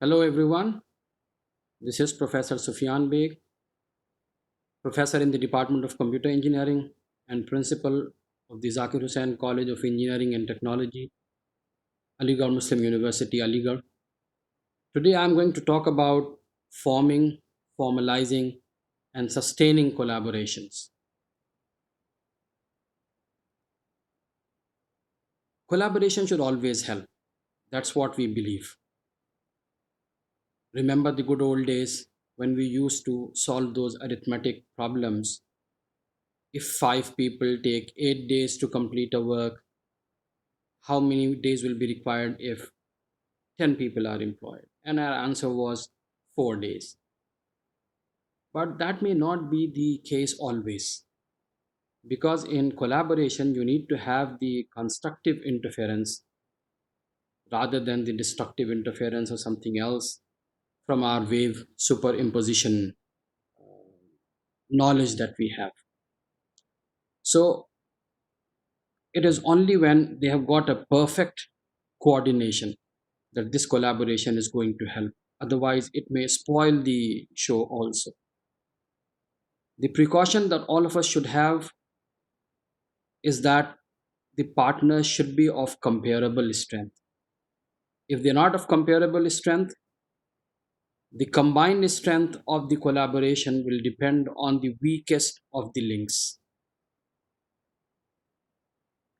Hello everyone, this is Professor Sufyan Beg, professor in the Department of Computer Engineering and principal of the Zakir Hussain College of Engineering and Technology, Aligarh Muslim University, Aligarh. Today I am going to talk about forming, formalizing, and sustaining collaborations. Collaboration should always help. That's what we believe. Remember the good old days when we used to solve those arithmetic problems. If five people take 8 days to complete a work, how many days will be required if 10 people are employed? And our answer was 4 days. But that may not be the case always, because in collaboration you need to have the constructive interference rather than the destructive interference or something else from our wave superimposition knowledge that we have. So it is only when they have got a perfect coordination that this collaboration is going to help. Otherwise, it may spoil the show also. The precaution that all of us should have is that the partners should be of comparable strength. If they're not of comparable strength, the combined strength of the collaboration will depend on the weakest of the links.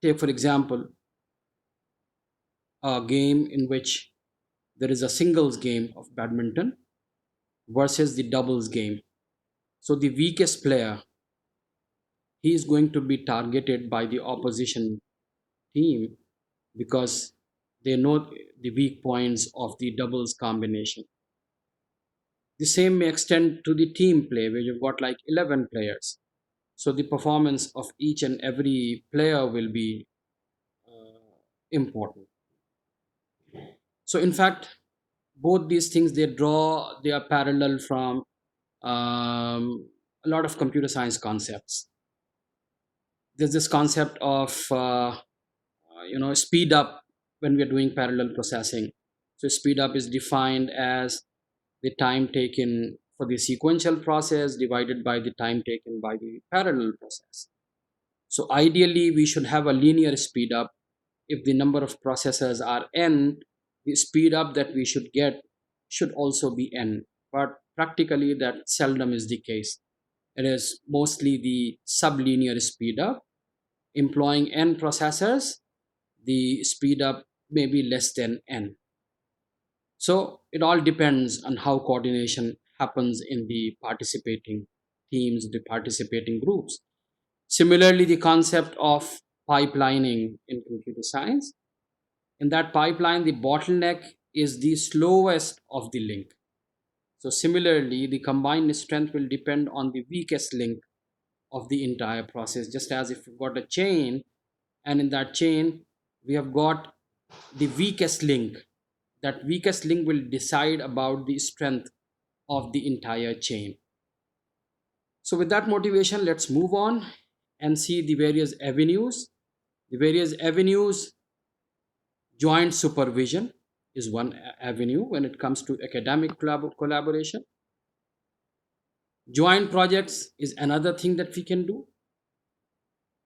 Take, for example, a game in which there is a singles game of badminton versus the doubles game. So, the weakest player, he is going to be targeted by the opposition team because they know the weak points of the doubles combination. The same may extend to the team play where you've got like 11 players. So the performance of each and every player will be important. So in fact, both these things they are parallel from a lot of computer science concepts. There's this concept of speed up when we are doing parallel processing. So speed up is defined as the time taken for the sequential process divided by the time taken by the parallel process. So ideally we should have a linear speed up. If the number of processors are n, the speed up that we should get should also be n, but practically that seldom is the case. It is mostly the sublinear speed up. Employing n processors, the speed up may be less than n. So it all depends on how coordination happens in the participating teams, the participating groups. Similarly, the concept of pipelining in computer science. In that pipeline, the bottleneck is the slowest of the link. So similarly, the combined strength will depend on the weakest link of the entire process. Just as if we've got a chain, and in that chain, we have got the weakest link. That weakest link will decide about the strength of the entire chain. So with that motivation, let's move on and see the various avenues. The various avenues, joint supervision is one avenue when it comes to academic collaboration. Joint projects is another thing that we can do,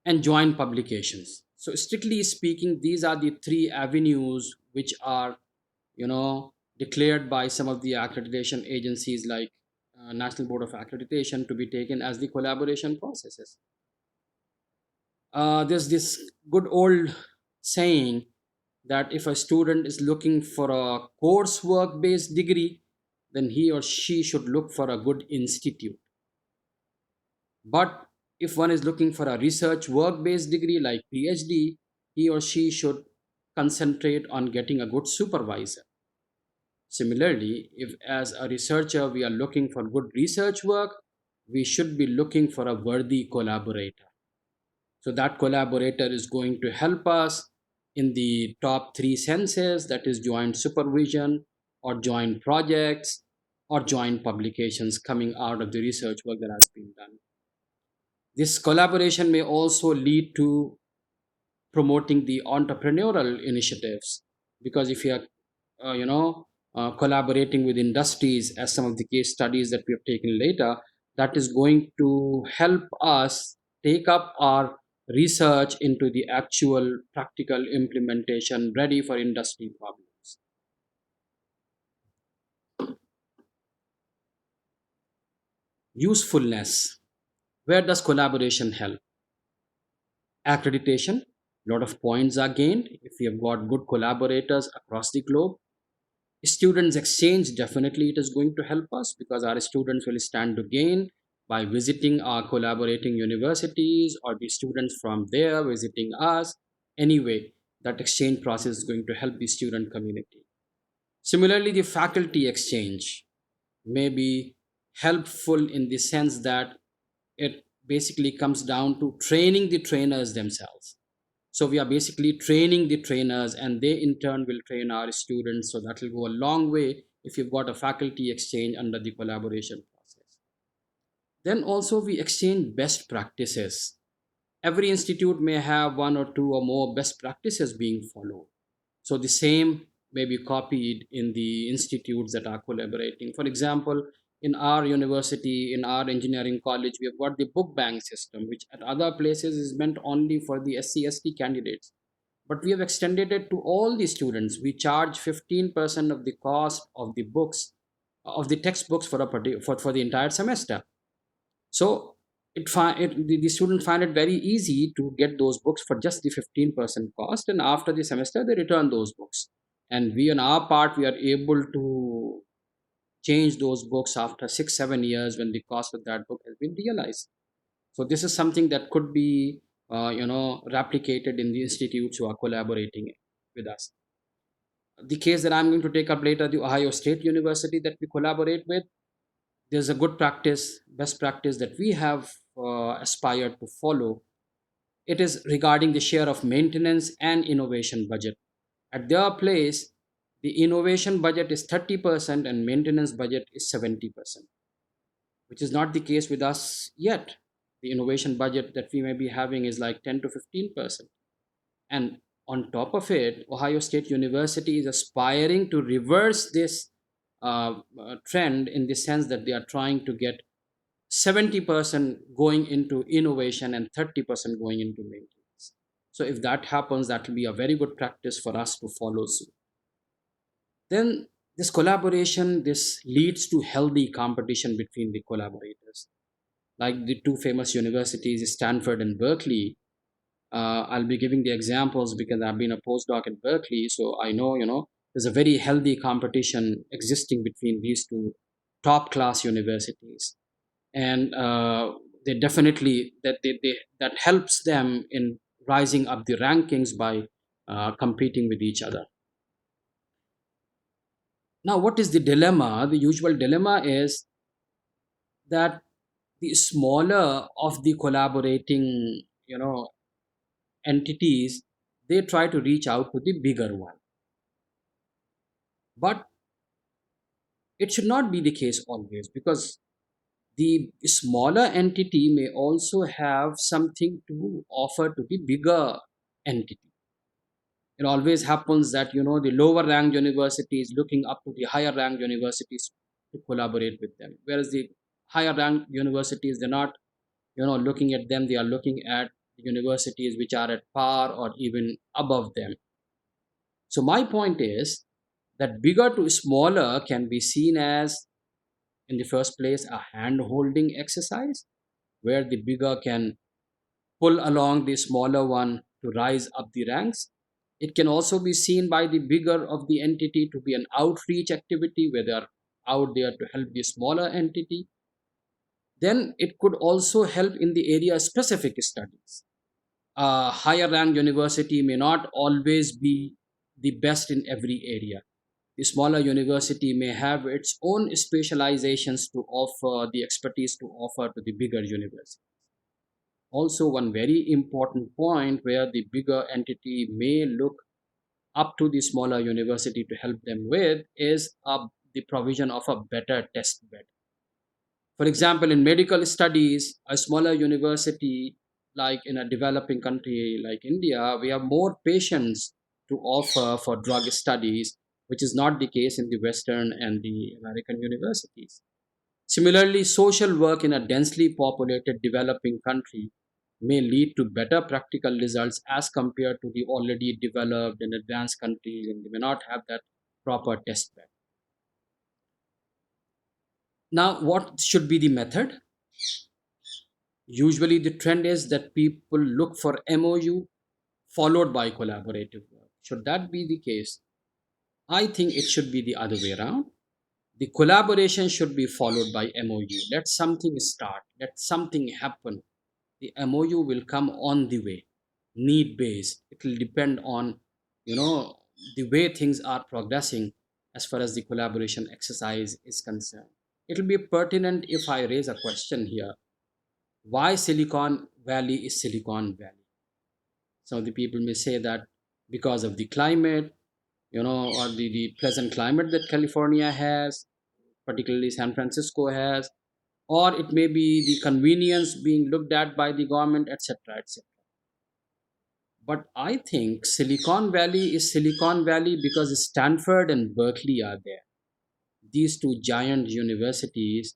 and joint publications. So strictly speaking, these are the three avenues which are, declared by some of the accreditation agencies like National Board of Accreditation to be taken as the collaboration processes. There's this good old saying that if a student is looking for a coursework based degree, then he or she should look for a good institute. But if one is looking for a research work based degree like PhD, he or she should concentrate on getting a good supervisor. Similarly, if as a researcher we are looking for good research work, we should be looking for a worthy collaborator. So that collaborator is going to help us in the top three senses, that is joint supervision or joint projects or joint publications coming out of the research work that has been done. This collaboration may also lead to promoting the entrepreneurial initiatives, because if you are, collaborating with industries, as some of the case studies that we have taken later, that is going to help us take up our research into the actual practical implementation ready for industry problems. Usefulness. Where does collaboration help? Accreditation. A lot of points are gained if we have got good collaborators across the globe. Students exchange, definitely it is going to help us because our students will stand to gain by visiting our collaborating universities, or the students from there visiting us. Anyway, that exchange process is going to help the student community. Similarly, the faculty exchange may be helpful in the sense that it basically comes down to training the trainers themselves. So we are basically training the trainers, and they in turn will train our students. So that will go a long way if you've got a faculty exchange under the collaboration process. Then also we exchange best practices. Every institute may have one or two or more best practices being followed. So the same may be copied in the institutes that are collaborating. For example, in our university, in our engineering college, we have got the book bank system, which at other places is meant only for the SC/ST candidates. But we have extended it to all the students. We charge 15% of the cost of the books, of the textbooks for for the entire semester. So the students find it very easy to get those books for just the 15% cost, and after the semester they return those books. And we on our part, we are able to change those books after 6 7 years when the cost of that book has been realized. So this is something that could be replicated in the institutes who are collaborating with us. The case that I'm going to take up later, the Ohio State University that we collaborate with, there's a good practice, best practice that we have aspired to follow. It is regarding the share of maintenance and innovation budget. At their place, the innovation budget is 30% and maintenance budget is 70%, which is not the case with us yet. The innovation budget that we may be having is like 10 to 15%. And on top of it, Ohio State University is aspiring to reverse this trend, in the sense that they are trying to get 70% going into innovation and 30% going into maintenance. So if that happens, that will be a very good practice for us to follow suit. Then this collaboration, this leads to healthy competition between the collaborators. Like the two famous universities, Stanford and Berkeley. I'll be giving the examples because I've been a postdoc at Berkeley, so I know, there's a very healthy competition existing between these two top class universities. And they definitely that helps them in rising up the rankings by competing with each other. Now, what is the dilemma? The usual dilemma is that the smaller of the collaborating entities, they try to reach out to the bigger one, but it should not be the case always, because the smaller entity may also have something to offer to the bigger entity. It always happens that the lower ranked universities looking up to the higher ranked universities to collaborate with them, whereas the higher ranked universities, they're not looking at them, they are looking at the universities which are at par or even above them. So my point is that bigger to smaller can be seen as, in the first place, a hand holding exercise where the bigger can pull along the smaller one to rise up the ranks. It can also be seen by the bigger of the entity to be an outreach activity where they are out there to help the smaller entity. Then it could also help in the area specific studies. A higher ranked university may not always be the best in every area. The smaller university may have its own specializations to offer, the expertise to offer to the bigger university. Also, one very important point where the bigger entity may look up to the smaller university to help them with is the provision of a better test bed. For example, in medical studies, a smaller university, like in a developing country like India, we have more patients to offer for drug studies. which is not the case in the Western and the American universities. Similarly, social work in a densely populated developing country may lead to better practical results as compared to the already developed and advanced countries, and they may not have that proper test bed. Now, what should be the method? Usually, the trend is that people look for MOU followed by collaborative work. Should that be the case? I think it should be the other way around. The collaboration should be followed by MOU. Let something start, let something happen. The MOU will come on the way, need based. It will depend on, you know, the way things are progressing as far as the collaboration exercise is concerned. It will be pertinent if I raise a question here. Why Silicon Valley is Silicon Valley? Some of the people may say that because of the climate, or the pleasant climate that California has, particularly San Francisco has, or it may be the convenience being looked at by the government, etc., etc. But I think Silicon Valley is Silicon Valley because Stanford and Berkeley are there. These two giant universities,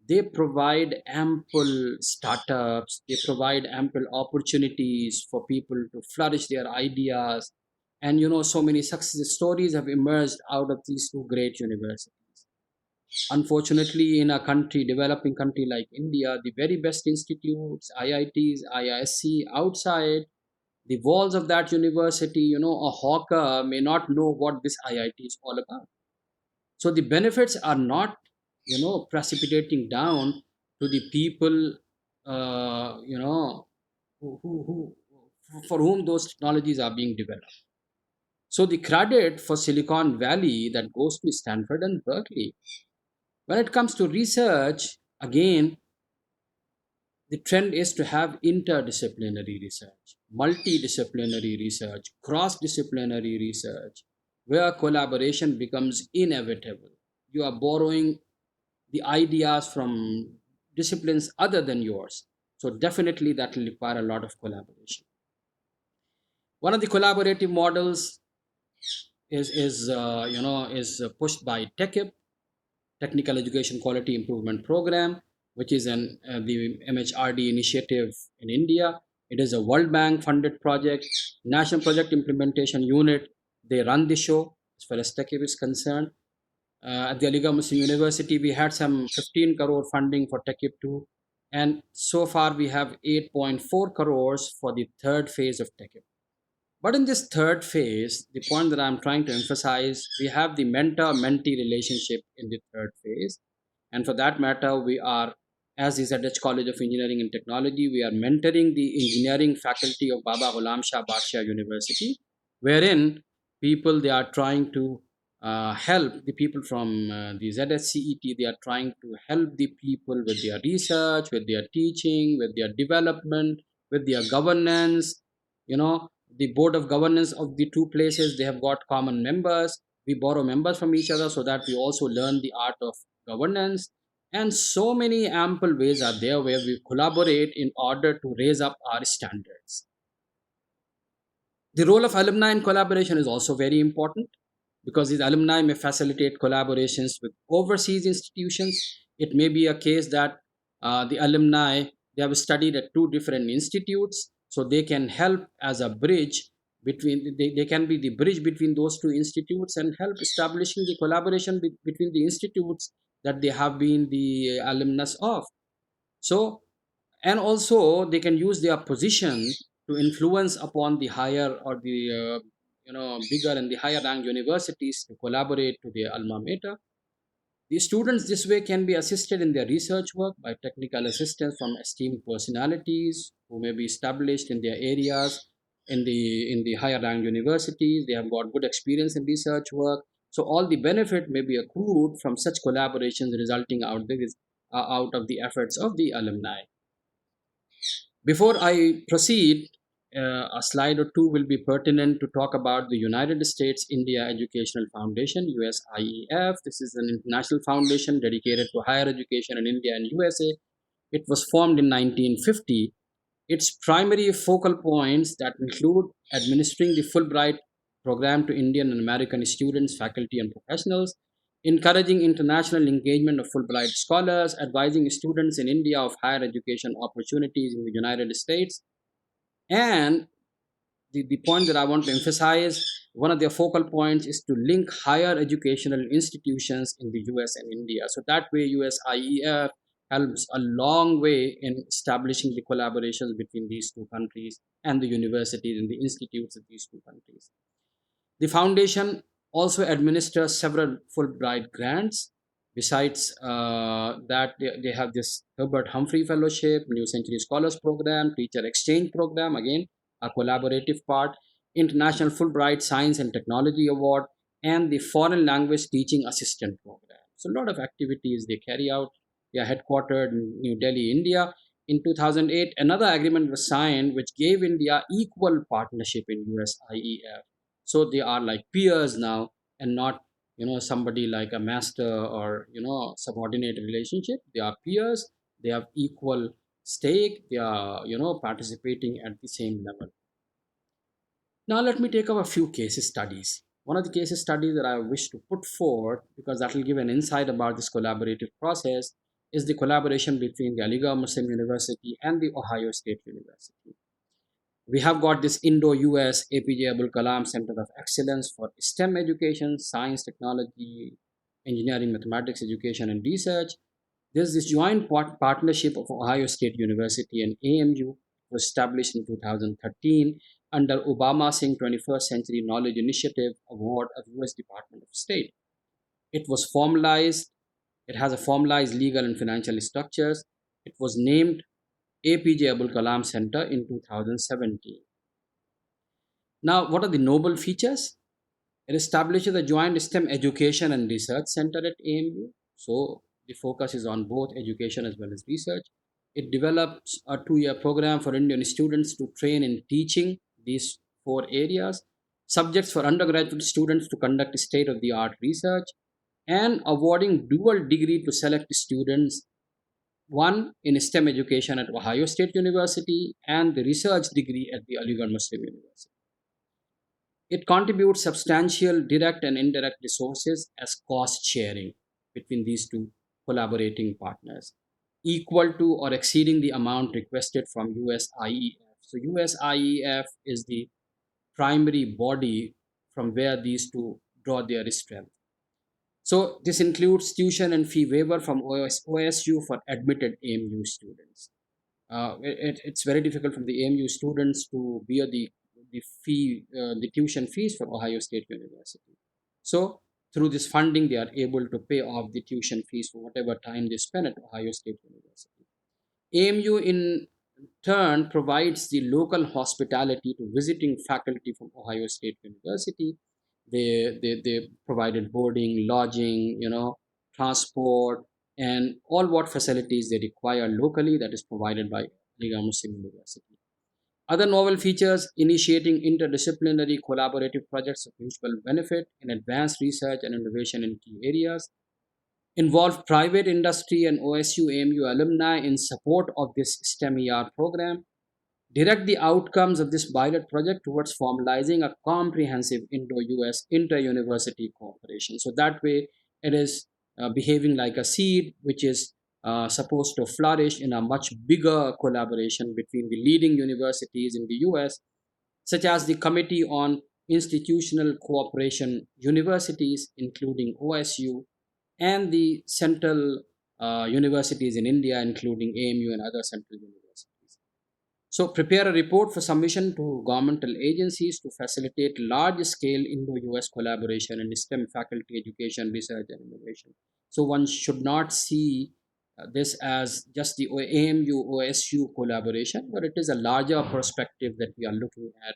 they provide ample startups, they provide ample opportunities for people to flourish their ideas. And so many success stories have emerged out of these two great universities. Unfortunately, in a country, developing country like India, the very best institutes, IITs, IISc, outside the walls of that university, a hawker may not know what this IIT is all about. So the benefits are not, precipitating down to the people, for whom those technologies are being developed. So the credit for Silicon Valley that goes to Stanford and Berkeley. When it comes to research, again, the trend is to have interdisciplinary research, multidisciplinary research, cross disciplinary research, where collaboration becomes inevitable. You are borrowing the ideas from disciplines other than yours. So, definitely, that will require a lot of collaboration. One of the collaborative models is pushed by TechIP, Technical Education Quality Improvement Program, which is the MHRD initiative in India. It is a World Bank funded project, National Project Implementation Unit. They run the show as far as TechIP is concerned. At the Aligarh Muslim University, we had some 15 crore funding for TechIP 2. And so far, we have 8.4 crores for the third phase of TechIP. But in this third phase, the point that I'm trying to emphasize, we have the mentor mentee relationship in the third phase. And for that matter, we are, as the ZH College of Engineering and Technology, we are mentoring the engineering faculty of Baba Ghulam Shah Badshah University, wherein people, they are trying to help the people from the ZHCET, they are trying to help the people with their research, with their teaching, with their development, with their governance. The board of governance of the two places, they have got common members. We borrow members from each other so that we also learn the art of governance. And so many ample ways are there where we collaborate in order to raise up our standards. The role of alumni in collaboration is also very important because these alumni may facilitate collaborations with overseas institutions. It may be a case that the alumni, they have studied at two different institutes, so they can help as a bridge between, they can be the bridge between those two institutes and help establishing the collaboration between the institutes that they have been the alumnus of. So, and also they can use their position to influence upon the higher or the bigger and the higher ranked universities to collaborate to their alma mater. The students this way can be assisted in their research work by technical assistance from esteemed personalities who may be established in their areas in the higher ranked universities. They have got good experience in research work. So all the benefit may be accrued from such collaborations resulting out of the efforts of the alumni. Before I proceed, a slide or two will be pertinent to talk about the United States India Educational Foundation, USIEF. This is an international foundation dedicated to higher education in India and USA. It was formed in 1950. Its primary focal points that include administering the Fulbright program to Indian and American students, faculty, and professionals, encouraging international engagement of Fulbright scholars, advising students in India of higher education opportunities in the United States, and the point that I want to emphasize, one of their focal points is to link higher educational institutions in the US and India. So that way, USIEF helps a long way in establishing the collaborations between these two countries and the universities and the institutes of these two countries. The foundation also administers several Fulbright grants. Besides that, they have this Herbert Humphrey Fellowship, New Century Scholars Program, Teacher Exchange Program, again, a collaborative part, International Fulbright Science and Technology Award, and the Foreign Language Teaching Assistant Program. So, a lot of activities they carry out. They are headquartered in New Delhi, India. In 2008, another agreement was signed which gave India equal partnership in USIEF, so they are like peers now, and not somebody like a master or subordinate relationship. They are peers, they have equal stake, they are participating at the same level. Now let me take up a few case studies. One of the case studies that I wish to put forward, because that will give an insight about this collaborative process, is the collaboration between the Aligarh Muslim University and the Ohio State University. We have got this Indo-US APJ Abul Kalam Center of Excellence for STEM education, science, technology, engineering, mathematics, education, and research. There's this joint partnership of Ohio State University and AMU, was established in 2013 under Obama Singh 21st Century Knowledge Initiative Award of US Department of State. It was formalized, it has a formalized legal and financial structures. It was named APJ Abul Kalam Center in 2017. Now, what are the noble features? It establishes a joint STEM education and research center at AMU. So, the focus is on both education as well as research. It develops a 2-year program for Indian students to train in teaching these 4 areas, subjects for undergraduate students to conduct state of the art research, and awarding dual degree to select students, one in STEM education at Ohio State University and the research degree at the Aligarh Muslim University. It contributes substantial direct and indirect resources as cost sharing between these two collaborating partners, equal to or exceeding the amount requested from USIEF. So, USIEF is the primary body from where these two draw their strength. So, this includes tuition and fee waiver from OSU for admitted AMU students. It's very difficult for the AMU students to bear the tuition fees for Ohio State University. So through this funding, they are able to pay off the tuition fees for whatever time they spend at Ohio State University. AMU in turn provides the local hospitality to visiting faculty from Ohio State University. They provided boarding, lodging, transport, and all what facilities they require locally, that is provided by Aligarh Muslim University. Other novel features: initiating interdisciplinary collaborative projects of mutual benefit in advanced research and innovation in key areas, involve private industry and OSU AMU alumni in support of this STEM program, direct the outcomes of this pilot project towards formalizing a comprehensive Indo-US inter-university cooperation. So that way, it is behaving like a seed, which is supposed to flourish in a much bigger collaboration between the leading universities in the US, such as the Committee on Institutional Cooperation Universities, including OSU, and the central universities in India, including AMU and other central universities. So, prepare a report for submission to governmental agencies to facilitate large scale Indo US collaboration in STEM faculty education, research, and innovation. So, one should not see this as just the AMU OSU collaboration, but it is a larger perspective that we are looking at,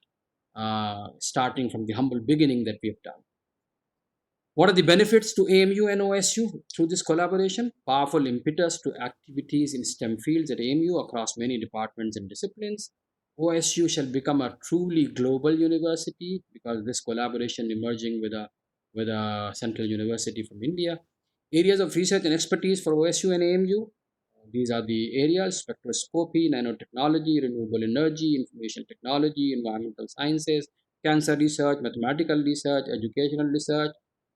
starting from the humble beginning that we have done. What are the benefits to AMU and OSU through this collaboration? Powerful impetus to activities in STEM fields at AMU across many departments and disciplines. OSU shall become a truly global university because this collaboration emerging with a central university from India. Areas of research and expertise for OSU and AMU. These are the areas: spectroscopy, nanotechnology, renewable energy, information technology, environmental sciences, cancer research, mathematical research, educational research,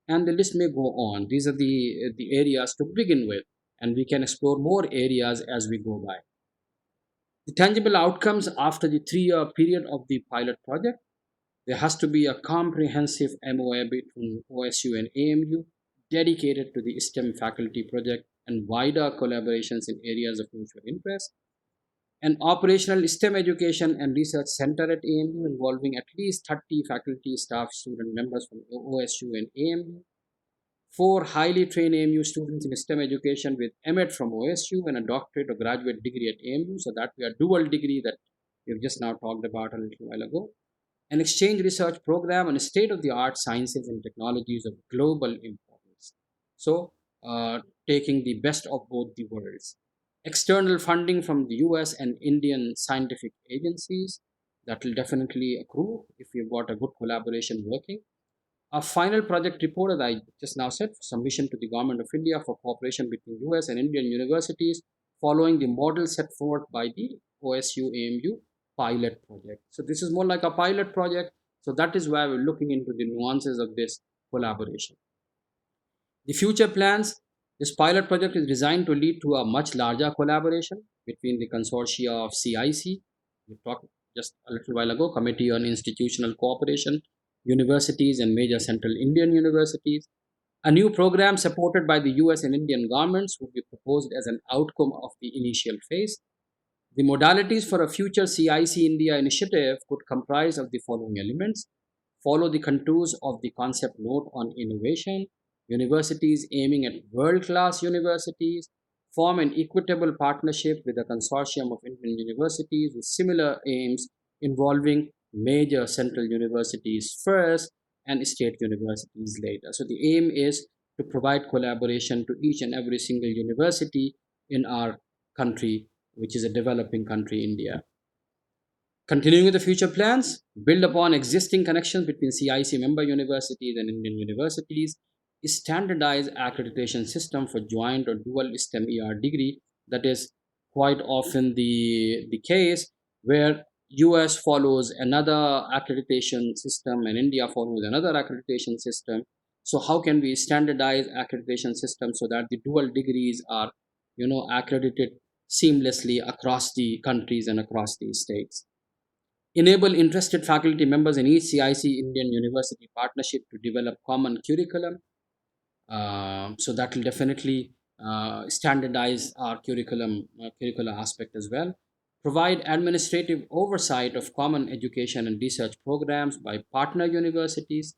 and the list may go on. These are the areas to begin with, and we can explore more areas as we go by. The tangible outcomes after the 3 year period of the pilot project, there has to be a comprehensive MOA between OSU and AMU dedicated to the STEM faculty project and wider collaborations in areas of mutual interest. An operational STEM education and research center at AMU involving at least 30 faculty, staff, student members from OSU and AMU. 4 highly trained AMU students in STEM education with MEd from OSU and a doctorate or graduate degree at AMU. So that we are dual degree that we've just now talked about a little while ago. An exchange research program on state of the art sciences and technologies of global importance. So, taking the best of both the worlds. External funding from the US and Indian scientific agencies, that will definitely accrue if we've got a good collaboration working. A final project report, as I just now said, for submission to the Government of India for cooperation between US and Indian universities following the model set forth by the OSU AMU pilot project. So this is more like a pilot project. So that is why we're looking into the nuances of this collaboration. The future plans, this pilot project is designed to lead to a much larger collaboration between the consortia of CIC, we talked just a little while ago, Committee on Institutional Cooperation, universities and major central Indian universities. A new program supported by the US and Indian governments would be proposed as an outcome of the initial phase. The modalities for a future CIC India initiative could comprise of the following elements: follow the contours of the concept note on innovation, universities aiming at world class universities, form an equitable partnership with a consortium of Indian universities with similar aims involving major central universities first and state universities later. So, the aim is to provide collaboration to each and every single university in our country, which is a developing country, India. Continuing with the future plans, build upon existing connections between CIC member universities and Indian universities, standardize accreditation system for joint or dual STEM degree. That is quite often the case where US follows another accreditation system and India follows another accreditation system. So how can we standardize accreditation system so that the dual degrees are accredited seamlessly across the countries and across the states? Enable interested faculty members in each CIC Indian University partnership to develop common curriculum. So that will definitely standardize our curricular aspect as well. Provide administrative oversight of common education and research programs by partner universities.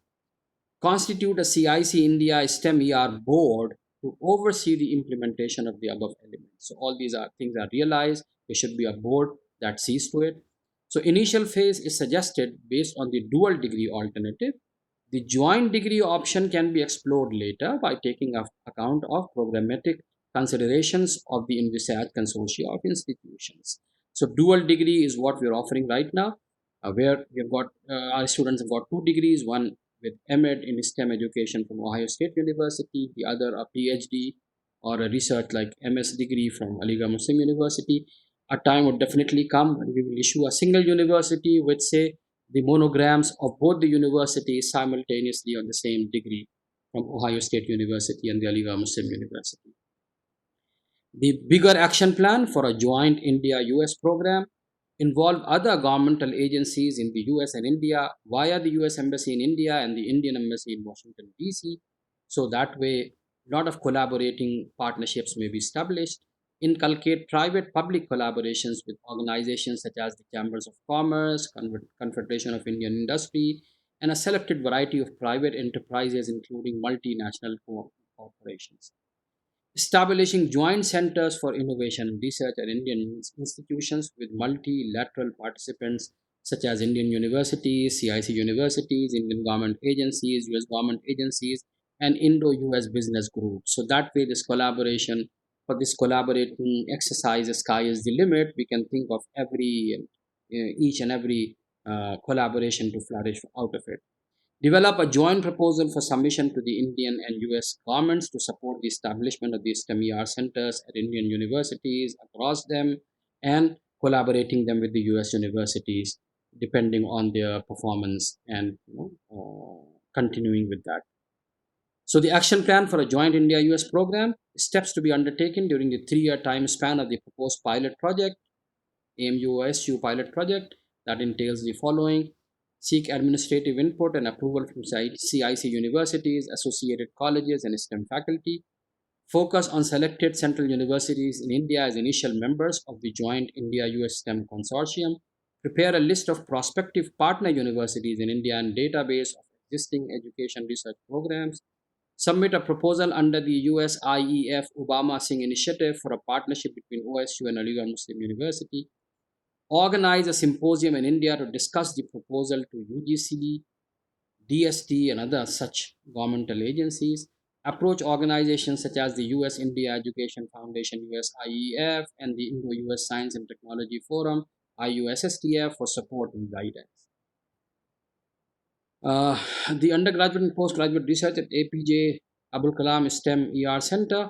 Constitute a CIC India STEM board to oversee the implementation of the above elements. So all these are things are realized. There should be a board that sees to it. So initial phase is suggested based on the dual degree alternative. The joint degree option can be explored later by taking account of programmatic considerations of the envisaged consortia of institutions. So dual degree is what we're offering right now, where we've got our students have got 2 degrees, one with MEd in STEM education from Ohio State University, the other a PhD or a research like MS degree from Aligarh Muslim University. A time would definitely come when we will issue a single university with, say, the monograms of both the universities simultaneously on the same degree from Ohio State University and the Aligarh Muslim University. The bigger action plan for a joint India US program involve other governmental agencies in the US and India via the US Embassy in India and the Indian Embassy in Washington, D.C. So that way, a lot of collaborating partnerships may be established. Inculcate private public collaborations with organizations such as the Chambers of Commerce, Confederation of Indian Industry, and a selected variety of private enterprises, including multinational corporations. Establishing joint centers for innovation and research at Indian institutions with multilateral participants such as Indian universities, CIC universities, Indian government agencies, US government agencies, and Indo US business groups. So that way, this collaboration for this collaborating exercise, the sky is the limit. We can think of each and every collaboration to flourish out of it. Develop a joint proposal for submission to the Indian and US governments to support the establishment of these STEM centers at Indian universities across them and collaborating them with the US universities. depending on their performance and continuing with that. So the action plan for a joint India-US program, steps to be undertaken during the 3-year time span of the proposed pilot project, AMU-OSU pilot project, that entails the following: seek administrative input and approval from CIC universities, associated colleges, and STEM faculty. Focus on selected central universities in India as initial members of the joint India-US STEM consortium. Prepare a list of prospective partner universities in India and database of existing education research programs. Submit a proposal under the USIEF Obama Singh initiative for a partnership between OSU and Aligarh Muslim University. Organize a symposium in India to discuss the proposal to UGC, DST, and other such governmental agencies. Approach organizations such as the US India Education Foundation, USIEF, and the Indo US Science and Technology Forum, IUSSTF, for support and guidance. Uh, the undergraduate and postgraduate research at APJ Abul Kalam STEM Center,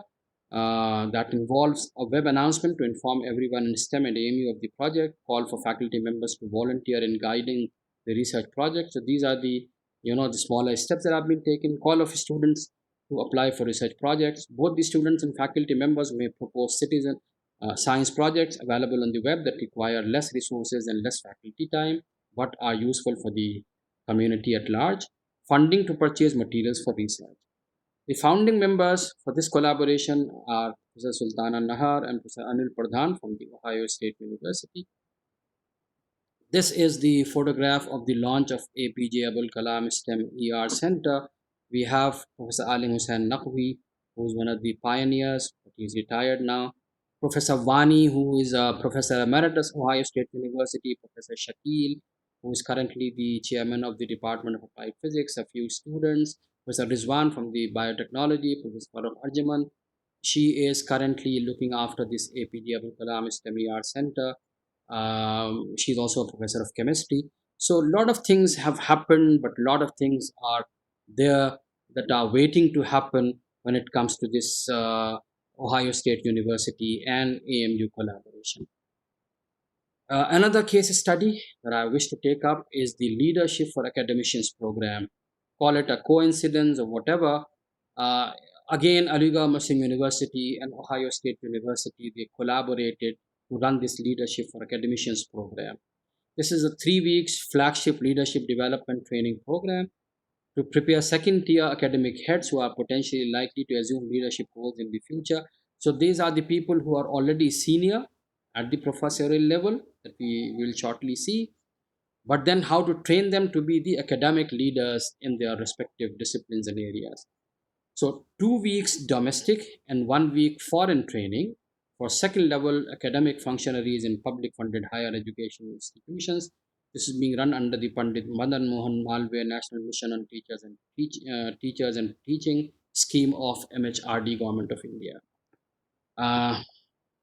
that involves a web announcement to inform everyone in STEM and AMU of the project, call for faculty members to volunteer in guiding the research project. So these are the the smaller steps that have been taken. Call of students to apply for research projects. Both the students and faculty members may propose citizen science projects available on the web that require less resources and less faculty time, but are useful for the community at large. Funding to purchase materials for research. The founding members for this collaboration are Professor Sultana Nahar and Professor Anil Pradhan from the Ohio State University. This is the photograph of the launch of APJ Abul Kalam STEM Center. We have Professor Alim Hussain Naqvi, who is one of the pioneers, but he's retired now. Professor Vani, who is a Professor Emeritus, Ohio State University. Professor Shakil, who is currently the chairman of the Department of Applied Physics. A few students. Professor Rizwan from the Biotechnology. Professor Farooq Arjaman. She is currently looking after this APJ Abul Kalam STEM Center. She's also a professor of chemistry. So a lot of things have happened, but a lot of things are there that are waiting to happen when it comes to this Ohio State University and AMU collaboration. Another case study that I wish to take up is the Leadership for Academicians program. Call it a coincidence or whatever. Uh, Again, Aligarh Muslim University and Ohio State University, they collaborated to run this Leadership for Academicians program. This is a 3 weeks flagship leadership development training program to prepare second tier academic heads who are potentially likely to assume leadership roles in the future. So these are the people who are already senior at the professorial level that we will shortly see, but then how to train them to be the academic leaders in their respective disciplines and areas. So 2 weeks domestic and 1 week foreign training for second level academic functionaries in public funded higher education institutions. This is being run under the Pandit Madan Mohan Malviya National Mission on Teachers and Teaching scheme of MHRD Government of India. Uh,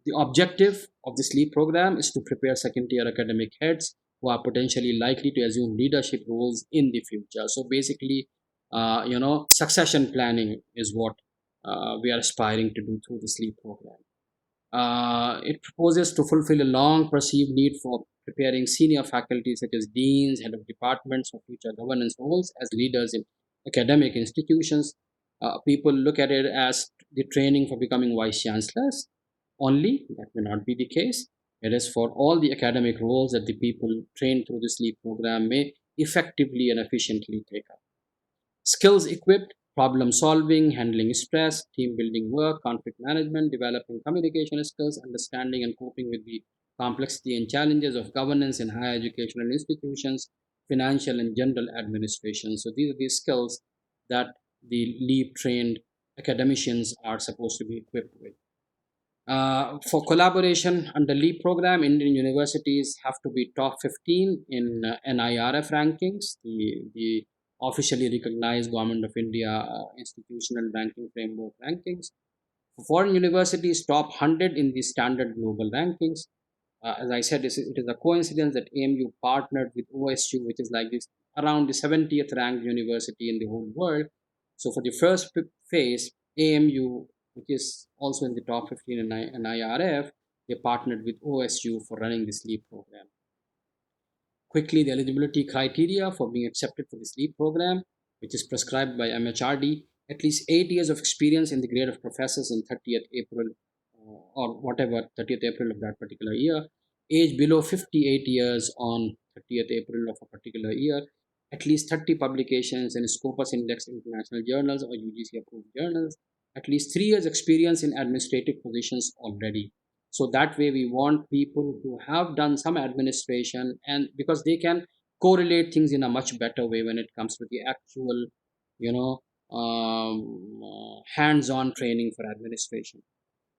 the objective of this LEAP program is to prepare second tier academic heads who are potentially likely to assume leadership roles in the future. So basically, succession planning is what we are aspiring to do through this LEAP program. It proposes to fulfill a long perceived need for preparing senior faculty such as deans, head of departments for future governance roles as leaders in academic institutions. People look at it as the training for becoming vice chancellors only. That may not be the case. It is for all the academic roles that the people trained through this LEAP program may effectively and efficiently take up. Skills equipped: problem solving, handling stress, team building work, conflict management, developing communication skills, understanding and coping with the complexity and challenges of governance in higher educational institutions, financial and general administration. So these are the skills that the LEAP trained academicians are supposed to be equipped with. For collaboration under LEAP program, Indian universities have to be top 15 in NIRF rankings, the officially recognized Government of India institutional ranking framework rankings. For foreign universities, top 100 in the standard global rankings. As I said, it is a coincidence that AMU partnered with OSU, which is like this around the 70th ranked university in the whole world. So for the first phase, AMU, which is also in the top 15 in NIRF, they partnered with OSU for running this LEAP program. Quickly, the eligibility criteria for being accepted for this LEAP program, which is prescribed by MHRD, at least 8 years of experience in the grade of professors in 30th April or whatever, 30th April of that particular year, age below 58 years on 30th April of a particular year, at least 30 publications in Scopus Index International Journals or UGC approved journals, at least 3 years experience in administrative positions already. So that way we want people who have done some administration, and because they can correlate things in a much better way when it comes to the actual, you know hands-on training for administration.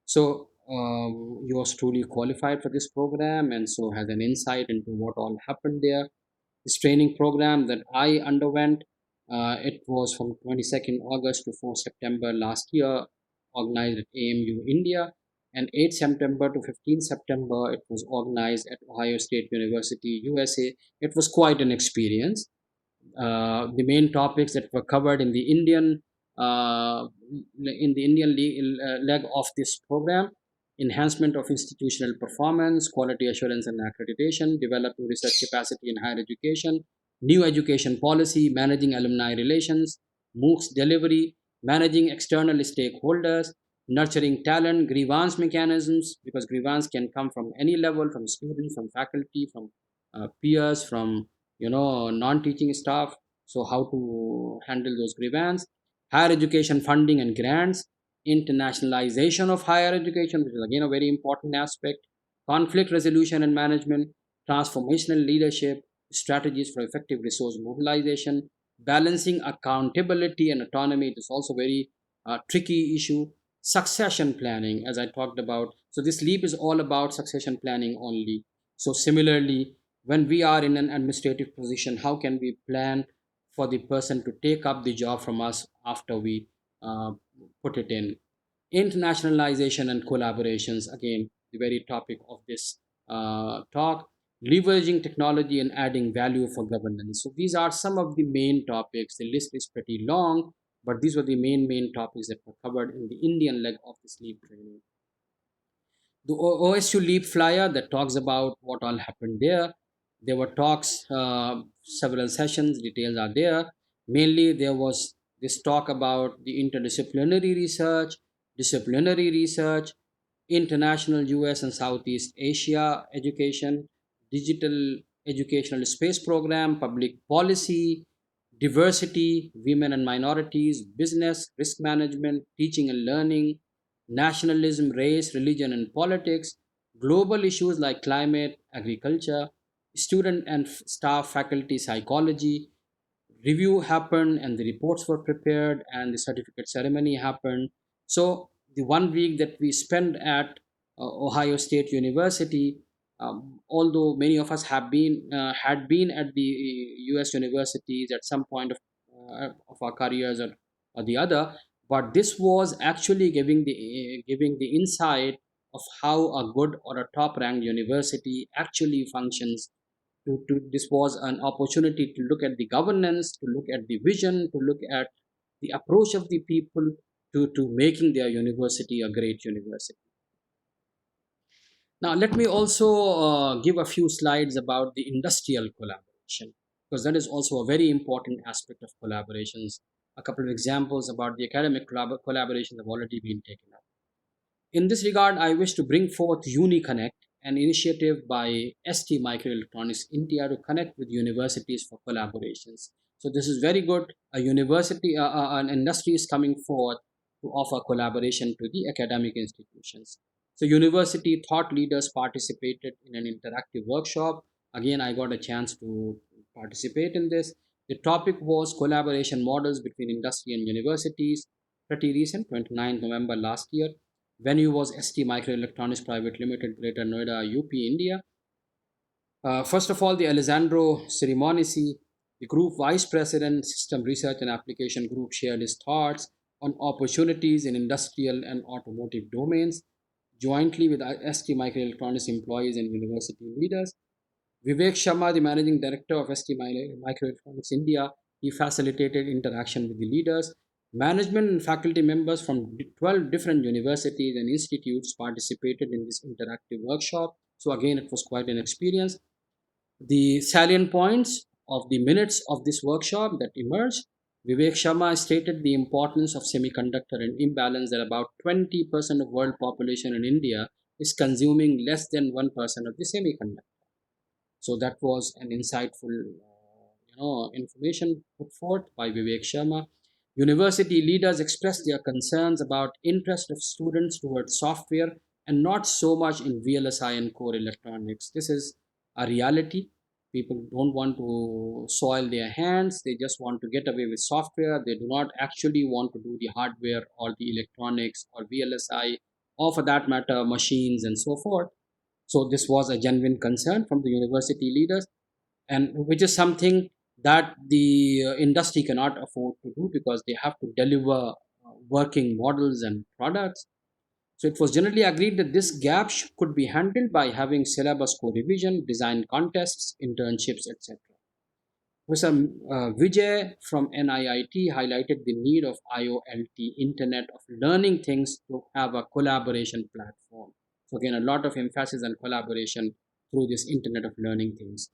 So he was truly qualified for this program and so has an insight into what all happened there. This training program that I underwent, it was from 22nd August to 4 September last year, organized at AMU India, and 8 September to 15 September it was organized at Ohio State University, USA. It was quite an experience. The main topics that were covered in the Indian leg of this program: enhancement of institutional performance, quality assurance and accreditation, developing research capacity in higher education, new education policy, managing alumni relations, MOOCs delivery, managing external stakeholders, nurturing talent, grievance mechanisms, because grievance can come from any level, from students, from faculty, from peers, from non-teaching staff. So how to handle those grievance, higher education funding and grants, internationalization of higher education, which is again a very important aspect, conflict resolution and management, transformational leadership, strategies for effective resource mobilization, balancing accountability and autonomy. It is also very tricky issue. Succession planning, as I talked about. So this leap is all about succession planning only. So similarly, when we are in an administrative position, how can we plan for the person to take up the job from us after we uh, put it in? Internationalization and collaborations, again the very topic of this talk. Leveraging technology and adding value for governance. So these are some of the main topics. The list is pretty long, but these were the main topics that were covered in the Indian leg of this leap training. The OSU Leap flyer that talks about what all happened there. There were talks, several sessions, details are there. Mainly, there was this talk about the disciplinary research, international US and Southeast Asia education, digital educational space program, public policy, diversity, women and minorities, business, risk management, teaching and learning, nationalism, race, religion, and politics, global issues like climate, agriculture, student and staff faculty psychology. Review happened and the reports were prepared and the certificate ceremony happened. So the 1 week that we spent at Ohio State University, although many of us have been had been at the US universities at some point of our careers, or the other, but this was actually giving the insight of how a good or a top ranked university actually functions. This was an opportunity to look at the governance, to look at the vision, to look at the approach of the people to making their university a great university. Now, let me also give a few slides about the industrial collaboration, because that is also a very important aspect of collaborations. A couple of examples about the academic collaborations have already been taken up. In this regard, I wish to bring forth UniConnect, an initiative by ST Microelectronics India to connect with universities for collaborations. So this is very good. An industry is coming forth to offer collaboration to the academic institutions. So university thought leaders participated in an interactive workshop. Again, I got a chance to participate in this. The topic was collaboration models between industry and universities. Pretty recent, 29th November last year. Venue was ST Microelectronics Private Limited, Greater Noida, UP, India. First of all, the Alessandro Ceremonisi, the Group Vice President, System Research and Application Group, shared his thoughts on opportunities in industrial and automotive domains, jointly with ST Microelectronics employees and university leaders. Vivek Sharma, the Managing Director of ST Microelectronics India, he facilitated interaction with the leaders. Management and faculty members from 12 different universities and institutes participated in this interactive workshop. So again, it was quite an experience. The salient points of the minutes of this workshop that emerged: Vivek Sharma stated the importance of semiconductor and imbalance that about 20% of world population in India is consuming less than 1% of the semiconductor. So that was an insightful, information put forth by Vivek Sharma. University leaders expressed their concerns about interest of students towards software and not so much in VLSI and core electronics. This is a reality. People don't want to soil their hands. They just want to get away with software. They do not actually want to do the hardware or the electronics or VLSI, or for that matter, machines and so forth. So this was a genuine concern from the university leaders, and which is something that the industry cannot afford to do because they have to deliver working models and products. So it was generally agreed that this gap could be handled by having syllabus co-revision, design contests, internships, etc. Professor Vijay from NIIT highlighted the need of IoT, Internet of Learning Things, to have a collaboration platform. So again, a lot of emphasis on collaboration through this Internet of Learning Things.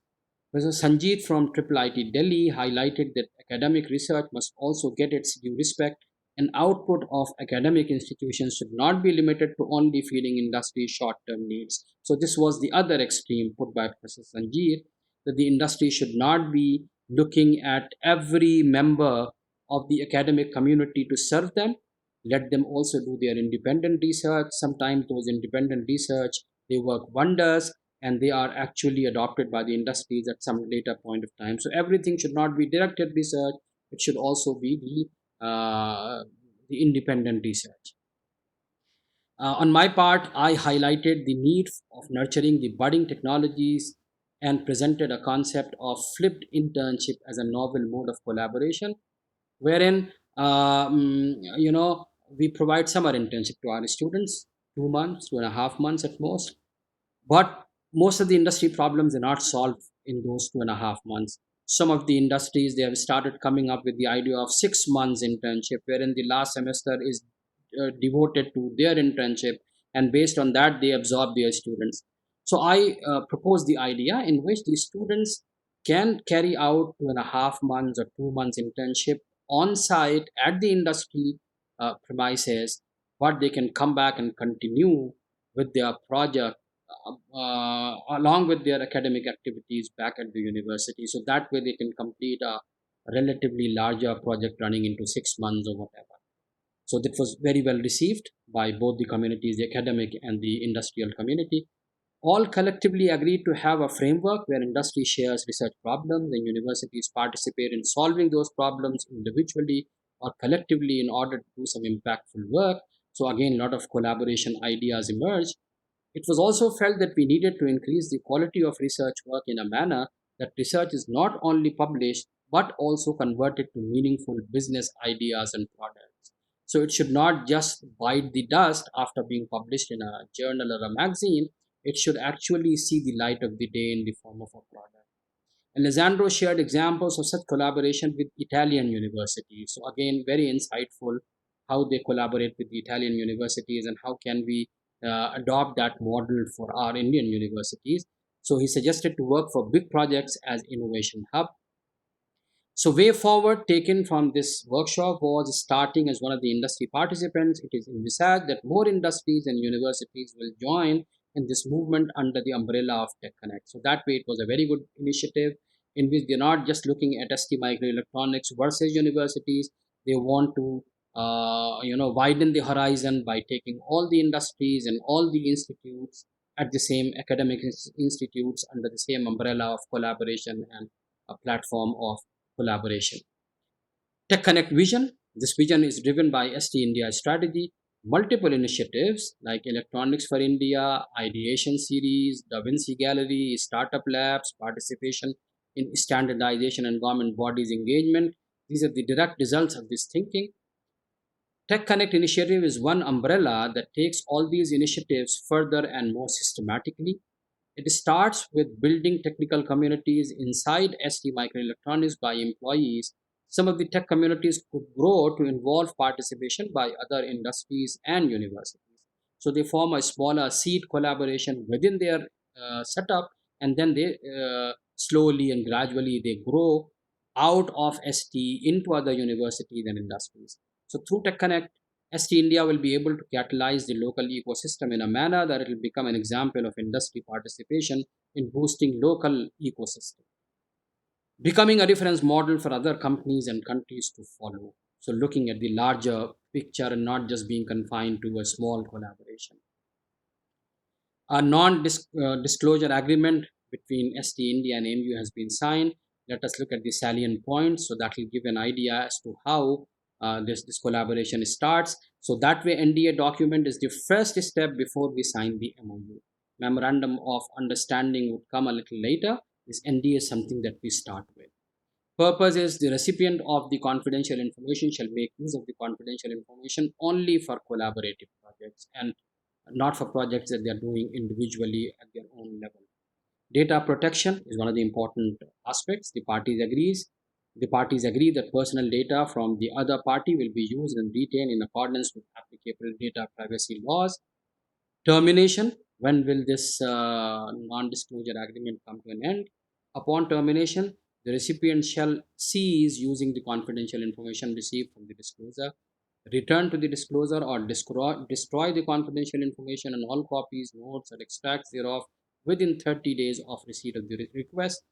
Professor Sanjeev from IIIT Delhi highlighted that academic research must also get its due respect, and output of academic institutions should not be limited to only feeding industry's short-term needs. So this was the other extreme put by Professor Sanjeev, that the industry should not be looking at every member of the academic community to serve them. Let them also do their independent research. Sometimes those independent research, they work wonders, and they are actually adopted by the industries at some later point of time. So everything should not be directed research. It should also be the independent research. On my part, I highlighted the need of nurturing the budding technologies and presented a concept of flipped internship as a novel mode of collaboration, wherein we provide summer internship to our students, 2 months, 2.5 months at most, but most of the industry problems are not solved in those 2.5 months. Some of the industries, they have started coming up with the idea of 6 months internship, wherein the last semester is devoted to their internship, and based on that, they absorb their students. So I propose the idea in which the students can carry out 2.5 months or 2 months internship on site at the industry premises, but they can come back and continue with their project along with their academic activities back at the university. So that way they can complete a relatively larger project running into 6 months or whatever. So that was very well received by both the communities, the academic and the industrial community. All collectively agreed to have a framework where industry shares research problems and universities participate in solving those problems individually or collectively in order to do some impactful work. So again, a lot of collaboration ideas emerged. It was also felt that we needed to increase the quality of research work in a manner that research is not only published but also converted to meaningful business ideas and products. So it should not just bite the dust after being published in a journal or a magazine. It should actually see the light of the day in the form of a product. Alessandro shared examples of such collaboration with Italian universities. So again, very insightful how they collaborate with the Italian universities and how can we adopt that model for our Indian universities. So he suggested to work for big projects as innovation hub. So, way forward taken from this workshop was starting as one of the industry participants. It is envisaged that more industries and universities will join in this movement under the umbrella of Tech Connect. So, that way it was a very good initiative in which they're not just looking at ST microelectronics versus universities. They want to widen the horizon by taking all the industries and all the institutes at the same academic institutes under the same umbrella of collaboration and a platform of collaboration. Tech Connect vision. This vision is driven by ST India strategy, multiple initiatives like Electronics for India, Ideation Series, Da Vinci Gallery, Startup Labs, participation in standardization and government bodies engagement. These are the direct results of this thinking. Tech Connect initiative is one umbrella that takes all these initiatives further and more systematically. It starts with building technical communities inside ST Microelectronics by employees. Some of the tech communities could grow to involve participation by other industries and universities. So they form a smaller seed collaboration within their setup, and then they slowly and gradually they grow out of ST into other universities and industries. So through Tech Connect, ST India will be able to catalyze the local ecosystem in a manner that it will become an example of industry participation in boosting local ecosystem, becoming a reference model for other companies and countries to follow. So looking at the larger picture and not just being confined to a small collaboration. A non-disclosure agreement between ST India and AMU has been signed. Let us look at the salient points. So that will give an idea as to how this collaboration starts. So that way, NDA document is the first step before we sign the MOU. Memorandum of Understanding would come a little later. This NDA is something that we start with. Purpose is the recipient of the confidential information shall make use of the confidential information only for collaborative projects and not for projects that they are doing individually at their own level. Data protection is one of the important aspects. The parties agree that personal data from the other party will be used and retained in accordance with applicable data privacy laws. Termination. When will this non-disclosure agreement come to an end? Upon termination, the recipient shall cease using the confidential information received from the discloser, return to the disclosure, or destroy the confidential information and all copies, notes, or extracts thereof within 30 days of receipt of the request.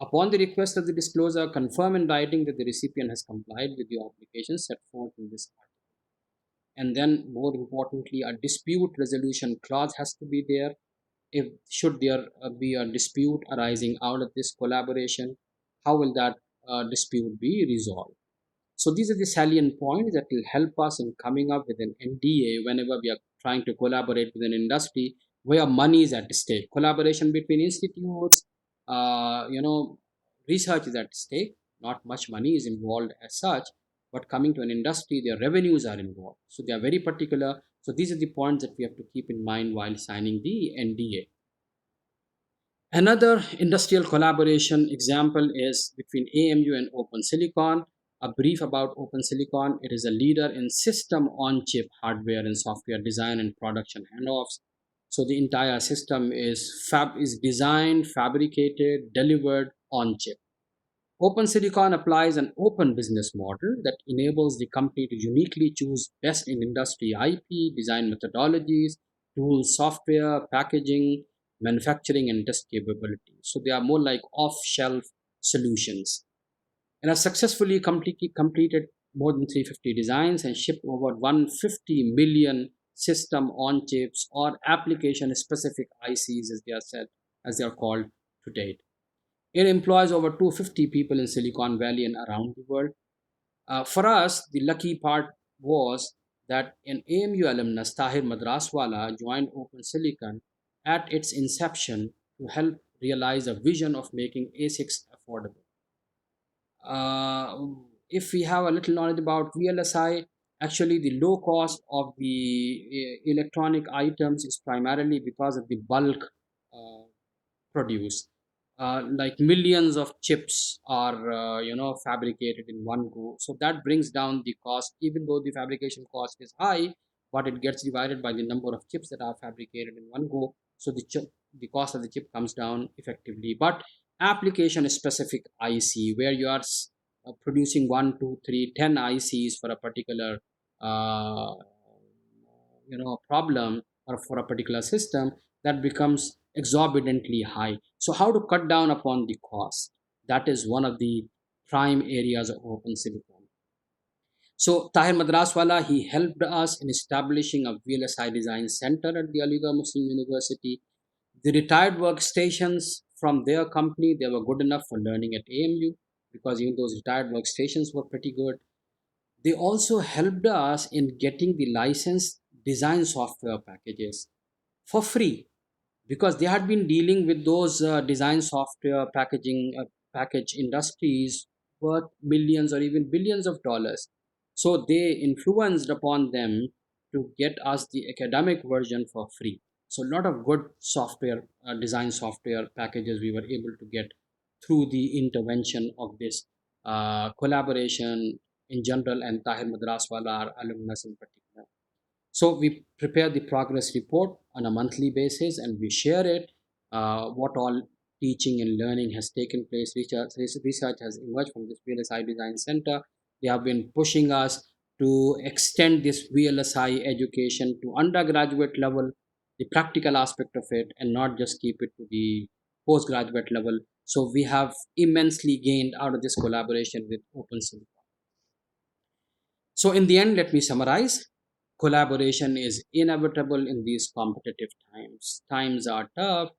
Upon the request of the disclosure, confirm in writing that the recipient has complied with the obligations set forth in this article. And then, more importantly, a dispute resolution clause has to be there. If should there be a dispute arising out of this collaboration, how will that dispute be resolved? So these are the salient points that will help us in coming up with an NDA whenever we are trying to collaborate with an industry where money is at stake. Collaboration between institutes, research is at stake. Not much money is involved as such, but coming to an industry, their revenues are involved. So they are very particular. So these are the points that we have to keep in mind while signing the NDA. Another industrial collaboration example is between AMU and Open Silicon. A brief about Open Silicon. It is a leader in system on chip hardware and software design and production handoffs. So the entire system is designed, fabricated, delivered on chip. Open Silicon applies an open business model that enables the company to uniquely choose best in industry IP, design methodologies, tools, software, packaging, manufacturing, and test capability. So they are more like off shelf solutions, and have successfully completed more than 350 designs and shipped over 150 million system on chips or application specific ICs, as they are said, as they are called to date. It employs over 250 people in Silicon Valley and around the world. For us, the lucky part was that an AMU alumnus, Tahir Madraswala, joined Open Silicon at its inception to help realize a vision of making ASICs affordable. uh, if we have a little knowledge about VLSI, actually the low cost of the electronic items is primarily because of the bulk uh, produce. Like millions of chips are fabricated in one go, so that brings down the cost. Even though the fabrication cost is high, but it gets divided by the number of chips that are fabricated in one go, so the cost of the chip comes down effectively. But application specific IC, where you are producing one, two, three, 10 ICs for a particular uh, problem or for a particular system, that becomes exorbitantly high. So how to cut down upon the cost? That is one of the prime areas of Open Silicon. So Tahir Madraswala, he helped us in establishing a VLSI design center at the Aligarh Muslim University. The retired workstations from their company, they were good enough for learning at AMU, because even those retired workstations were pretty good. They also helped us in getting the licensed design software packages for free, because they had been dealing with those design software package industries worth millions or even billions of dollars. So they influenced upon them to get us the academic version for free. So a lot of good software design software packages we were able to get through the intervention of this collaboration in general, and Tahir Madraswala, our alumnus in particular. So we prepare the progress report on a monthly basis and we share it, what all teaching and learning has taken place. Research has emerged from this VLSI Design Center. They have been pushing us to extend this VLSI education to undergraduate level, the practical aspect of it, and not just keep it to the postgraduate level. So we have immensely gained out of this collaboration with Open Silicon. So, in the end, let me summarize. Collaboration is inevitable in these competitive times. Times are tough.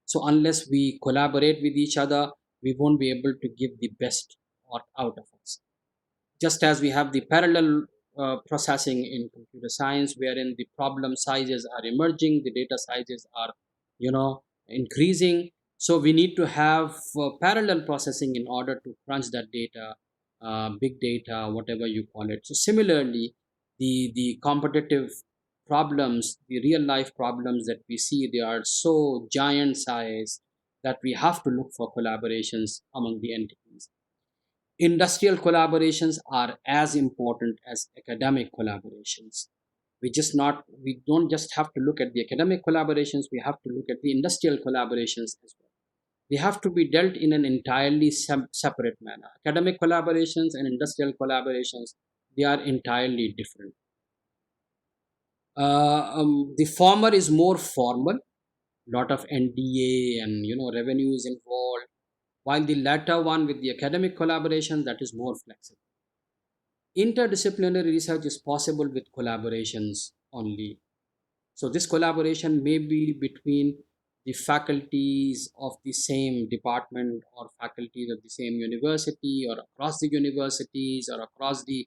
So, unless we collaborate with each other, we won't be able to give the best out of us. Just as we have the parallel processing in computer science, wherein the problem sizes are emerging, the data sizes are, increasing. So we need to have parallel processing in order to crunch that data, big data, whatever you call it. So similarly, the competitive problems, the real life problems that we see, they are so giant size that we have to look for collaborations among the entities. Industrial collaborations are as important as academic collaborations. We don't just have to look at the academic collaborations, we have to look at the industrial collaborations as well. They have to be dealt in an entirely separate manner. Academic collaborations and industrial collaborations, they are entirely different. The former is more formal, lot of NDA and revenues involved, while the latter one with the academic collaboration, that is more flexible. Interdisciplinary research is possible with collaborations only. So this collaboration may be between the faculties of the same department or faculties of the same university or across the universities or across the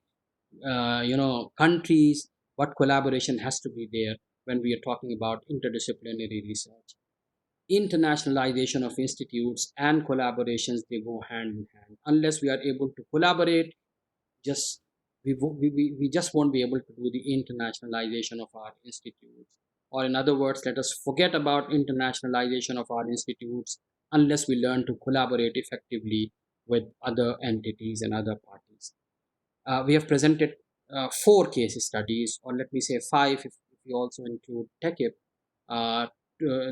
countries, but collaboration has to be there when we are talking about interdisciplinary research. Internationalization of institutes and collaborations, they go hand in hand. Unless we are able to collaborate, just we just won't be able to do the internationalization of our institutes. Or in other words, let us forget about internationalization of our institutes unless we learn to collaborate effectively with other entities and other parties. We have presented four case studies, or let me say five if we also include TechIP.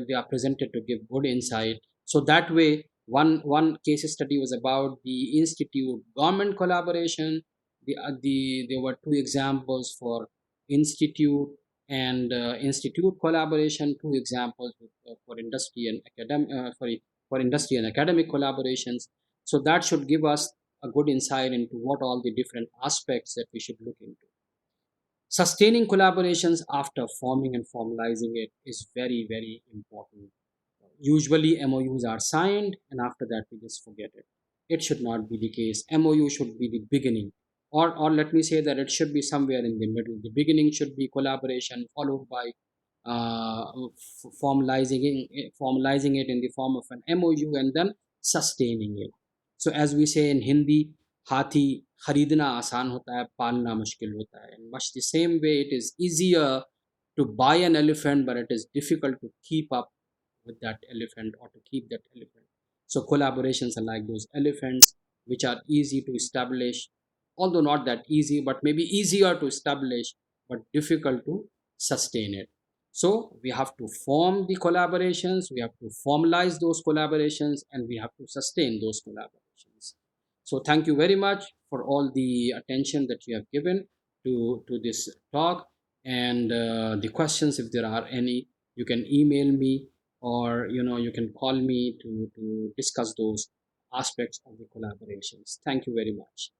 They are presented to give good insight. So that way, one case study was about the institute government collaboration. There were two examples for institute and institute collaboration. Two examples for industry and academic. For industry and academic collaborations. So that should give us a good insight into what all the different aspects that we should look into. Sustaining collaborations after forming and formalizing it is very, very important. Usually, MOUs are signed, and after that, we just forget it. It should not be the case. MOU should be the beginning, or let me say that it should be somewhere in the middle. The beginning should be collaboration, followed by formalizing it in the form of an MOU, and then sustaining it. So, as we say in Hindi, हाथी खरीदना आसान होता है पालना मुश्किल होता है. In much the same way, it is easier to buy an elephant, but it is difficult to keep up with that elephant or to keep that elephant. So collaborations are like those elephants, which are easy to establish, although not that easy, but maybe easier to establish, but difficult to sustain it. So we have to form the collaborations, we have to formalize those collaborations, and we have to sustain those collaborations. So thank you very much for all the attention that you have given to this talk, and the questions, if there are any, you can email me, or you can call me to discuss those aspects of the collaborations. Thank you very much.